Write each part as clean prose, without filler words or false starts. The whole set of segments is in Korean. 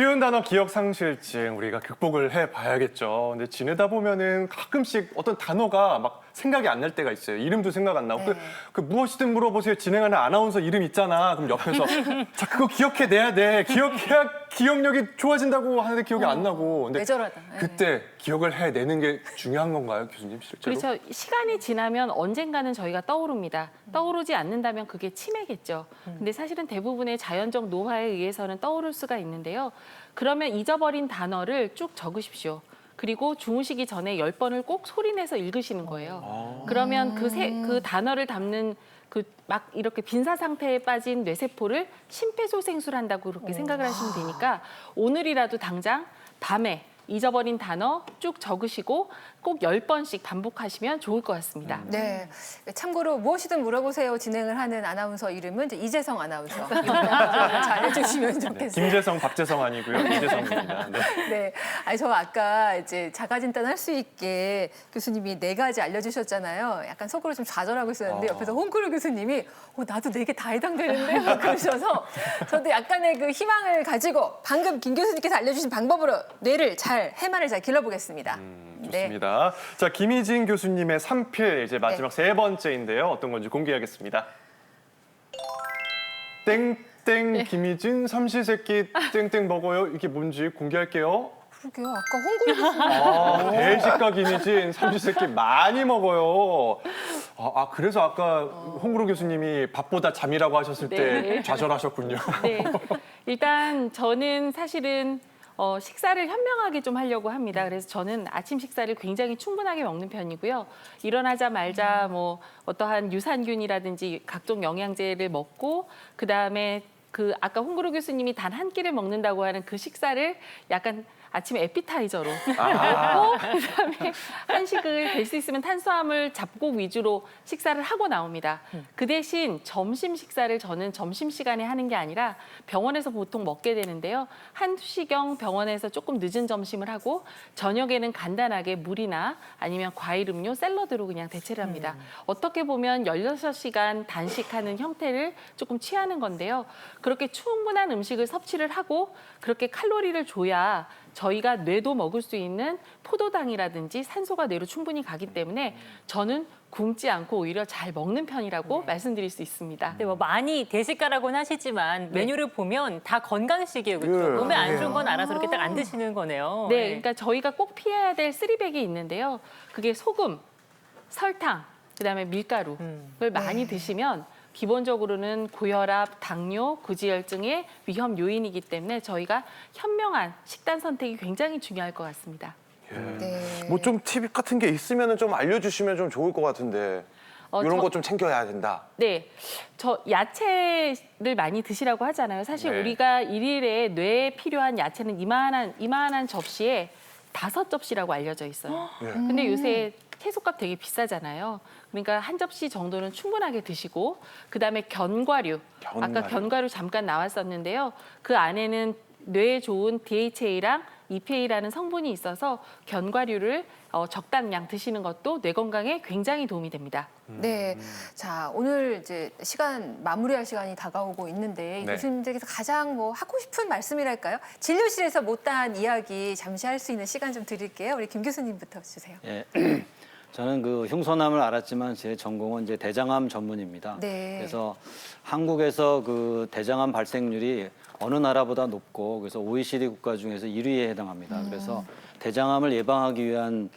쉬운 단어 기억 상실증 우리가 극복을 해봐야겠죠. 근데 지내다 보면은 가끔씩 어떤 단어가 막 생각이 안 날 때가 있어요. 이름도 생각 안 나고. 네. 그 무엇이든 물어보세요. 진행하는 아나운서 이름 있잖아. 그럼 옆에서 자 그거 기억해내야 돼. 기억해야 기억력이 좋아진다고 하는데 기억이 안 나고. 근데 뇌절하다. 네. 그때 기억을 해내는 게 중요한 건가요, 교수님 실제로? 그렇죠. 시간이 지나면 언젠가는 저희가 떠오릅니다. 떠오르지 않는다면 그게 치매겠죠. 근데 사실은 대부분의 자연적 노화에 의해서는 떠오를 수가 있는데요. 그러면 잊어버린 단어를 쭉 적으십시오. 그리고 주무시기 전에 10번을 꼭 소리내서 읽으시는 거예요. 그러면 그 단어를 담는 그 막 이렇게 빈사 상태에 빠진 뇌세포를 심폐소생술한다고 그렇게 생각을 하시면 되니까 오늘이라도 당장 밤에 잊어버린 단어 쭉 적으시고 꼭 10번씩 반복하시면 좋을 것 같습니다. 네. 참고로 무엇이든 물어보세요 진행을 하는 아나운서 이름은 이제 이재성 아나운서. 잘 해주시면 좋겠어요. 김재성, 박재성 아니고요. 이재성입니다. 네. 네. 아니, 저 아까 이제 자가진단 할 수 있게 교수님이 4가지 알려주셨잖아요. 약간 속으로 좀 좌절하고 있었는데 옆에서 홍크루 교수님이 나도 4개 다 해당되는데? 막 그러셔서 저도 약간의 그 희망을 가지고 방금 김 교수님께서 알려주신 방법으로 뇌를 해마를 잘 길러보겠습니다. 좋습니다. 자, 김희진 교수님의 3필 이제 마지막 3번째인데요. 어떤 건지 공개하겠습니다. 땡땡 김희진 삼시세끼 땡땡 먹어요. 이게 뭔지 공개할게요. 그러게요. 아까 홍크루 교수님. 배식가 김희진 삼시세끼 많이 먹어요. 그래서 아까 홍구로 교수님이 밥보다 잠이라고 하셨을 때 네. 좌절하셨군요. 네. 일단 저는 사실은 식사를 현명하게 좀 하려고 합니다. 그래서 저는 아침 식사를 굉장히 충분하게 먹는 편이고요. 일어나자마자 뭐 어떠한 유산균이라든지 각종 영양제를 먹고 그다음에 그 아까 홍구로 교수님이 단 한 끼를 먹는다고 하는 그 식사를 약간 아침에 에피타이저로 먹고 그다음에 한식을 될 수 있으면 탄수화물 잡곡 위주로 식사를 하고 나옵니다. 그 대신 점심 식사를 저는 점심시간에 하는 게 아니라 병원에서 보통 먹게 되는데요. 1시경 병원에서 조금 늦은 점심을 하고 저녁에는 간단하게 물이나 아니면 과일 음료, 샐러드로 그냥 대체를 합니다. 어떻게 보면 16시간 단식하는 형태를 조금 취하는 건데요. 그렇게 충분한 음식을 섭취를 하고 그렇게 칼로리를 줘야 저희가 뇌도 먹을 수 있는 포도당이라든지 산소가 뇌로 충분히 가기 때문에 저는 굶지 않고 오히려 잘 먹는 편이라고 말씀드릴 수 있습니다. 네, 뭐 많이 대식가라고는 하시지만 메뉴를 보면 다 건강식이에요, 그렇죠? 몸에 안 좋은 건 알아서 이렇게 딱 안 드시는 거네요. 네, 그러니까 저희가 꼭 피해야 될 쓰리백이 있는데요. 그게 소금, 설탕, 그다음에 밀가루를 많이 드시면 기본적으로는 고혈압, 당뇨, 고지혈증의 위험 요인이기 때문에 저희가 현명한 식단 선택이 굉장히 중요할 것 같습니다. 네. 뭐 좀 팁 같은 게 있으면 좀 알려주시면 좀 좋을 것 같은데 이런 거 좀 챙겨야 된다. 네, 저 야채를 많이 드시라고 하잖아요. 사실 네. 우리가 일일에 뇌에 필요한 야채는 이만한 접시에 5접시라고 알려져 있어요. 근데 요새 채소값 되게 비싸잖아요. 그러니까 한 접시 정도는 충분하게 드시고 그다음에 견과류. 아까 견과류 잠깐 나왔었는데요. 그 안에는 뇌에 좋은 DHA랑 EPA라는 성분이 있어서 견과류를 적당량 드시는 것도 뇌 건강에 굉장히 도움이 됩니다. 네. 자, 오늘 이제 마무리할 시간이 다가오고 있는데 네. 교수님들께서 가장 뭐 하고 싶은 말씀이랄까요? 진료실에서 못다한 이야기 잠시 할 수 있는 시간 좀 드릴게요. 우리 김 교수님부터 주세요. 예. 저는 그 흉소암을 알았지만 제 전공은 이제 대장암 전문입니다. 네. 그래서 한국에서 그 대장암 발생률이 어느 나라보다 높고 그래서 OECD 국가 중에서 1위에 해당합니다. 그래서 대장암을 예방하기 위한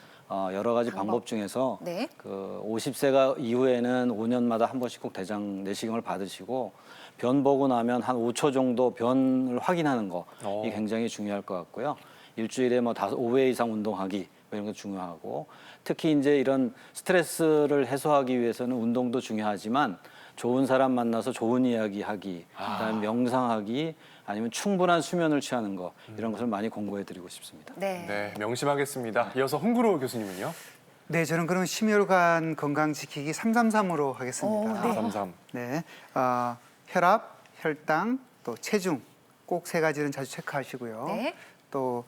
여러 가지 방법 중에서 네. 그 50세가 이후에는 5년마다 한 번씩 꼭 대장 내시경을 받으시고 변 보고 나면 한 5초 정도 변을 확인하는 거 이 굉장히 중요할 것 같고요. 일주일에 뭐 5회 이상 운동하기 뭐 이런 게 중요하고 특히 이제 이런 스트레스를 해소하기 위해서는 운동도 중요하지만 좋은 사람 만나서 좋은 이야기 하기, 그다음에 명상하기, 아니면 충분한 수면을 취하는 거 이런 것을 많이 공부해드리고 싶습니다. 네. 네, 명심하겠습니다. 이어서 홍구로 교수님은요? 네, 저는 그럼 심혈관 건강 지키기 333으로 하겠습니다. 네. 33. 네, 혈압, 혈당, 또 체중 꼭 3가지는 자주 체크하시고요. 네. 또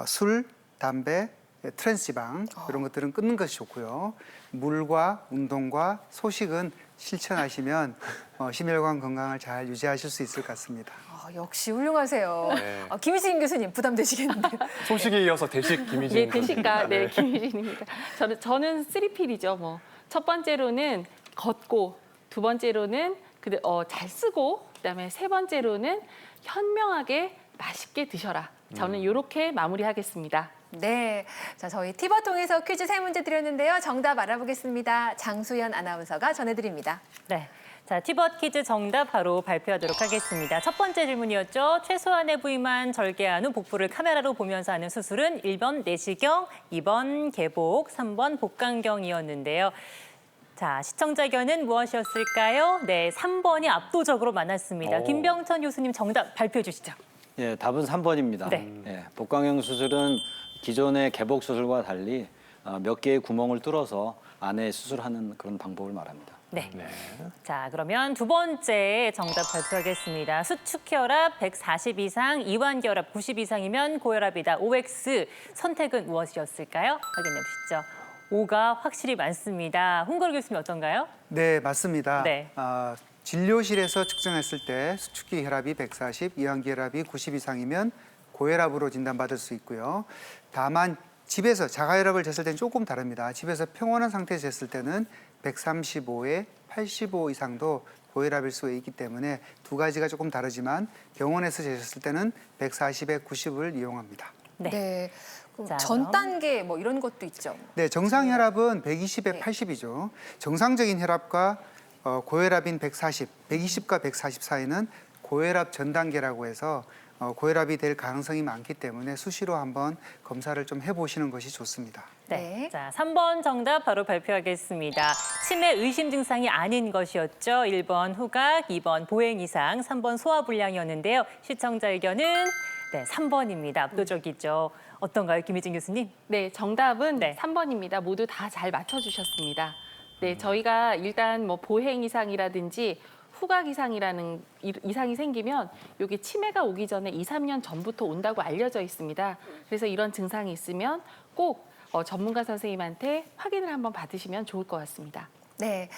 술, 담배, 트랜스지방 이런 것들은 끊는 것이 좋고요. 물과 운동과 소식은 실천하시면 심혈관 건강을 잘 유지하실 수 있을 것 같습니다. 역시 훌륭하세요. 네. 김희진 교수님 부담되시겠는데. 소식에 이어서 대식 김희진. 예, 대식가 선생님. 네, 김희진입니다. 저는 3필이죠. 뭐 첫 번째로는 걷고, 두 번째로는 잘 쓰고, 그다음에 세 번째로는 현명하게 맛있게 드셔라. 저는 이렇게 마무리하겠습니다. 네. 자, 저희 티버 통해서 퀴즈 3문제 드렸는데요. 정답 알아보겠습니다. 장수연 아나운서가 전해드립니다. 네. 자, 티벗 퀴즈 정답 바로 발표하도록 하겠습니다. 첫 번째 질문이었죠. 최소한의 부위만 절개한 후 복부를 카메라로 보면서 하는 수술은 1번 내시경, 2번 개복, 3번 복강경이었는데요. 자, 시청자 의견은 무엇이었을까요? 네, 3번이 압도적으로 많았습니다. 오. 김병천 교수님 정답 발표해 주시죠. 예, 답은 3번입니다. 네. 예, 복강경 수술은 기존의 개복 수술과 달리 몇 개의 구멍을 뚫어서 안에 수술하는 그런 방법을 말합니다. 네. 자, 그러면 두 번째 정답 발표하겠습니다. 수축혈압 140 이상, 이완결합 90 이상이면 고혈압이다. OX 선택은 무엇이었을까요? 확인해 보시죠. O가 확실히 많습니다. 홍걸 교수님 어떤가요? 네, 맞습니다. 네. 진료실에서 측정했을 때 수축기 혈압이 140, 이완기 혈압이 90 이상이면 고혈압으로 진단받을 수 있고요. 다만 집에서 자가혈압을 쟀을 때는 조금 다릅니다. 집에서 평온한 상태에서 쟀을 때는 135에 85 이상도 고혈압일 수 있기 때문에 두 가지가 조금 다르지만 병원에서 재셨을 때는 140에 90을 이용합니다. 네. 네. 그럼 자, 전 그럼. 단계 뭐 이런 것도 있죠. 네, 정상 혈압은 120에 네. 80이죠. 정상적인 혈압과 고혈압인 140, 120과 140 사이는 고혈압 전 단계라고 해서 고혈압이 될 가능성이 많기 때문에 수시로 한번 검사를 좀 해보시는 것이 좋습니다. 네. 네. 자, 3번 정답 바로 발표하겠습니다. 치매 의심 증상이 아닌 것이었죠. 1번 후각, 2번 보행 이상, 3번 소화불량이었는데요. 시청자 의견은 네, 3번입니다. 압도적이죠. 어떤가요, 김희진 교수님? 네, 정답은 네. 3번입니다. 모두 다 잘 맞춰주셨습니다. 네, 저희가 일단 뭐 보행 이상이라든지 후각 이상이라는 이상이 생기면 이게 치매가 오기 전에 2, 3년 전부터 온다고 알려져 있습니다. 그래서 이런 증상이 있으면 꼭 전문가 선생님한테 확인을 한번 받으시면 좋을 것 같습니다. 네.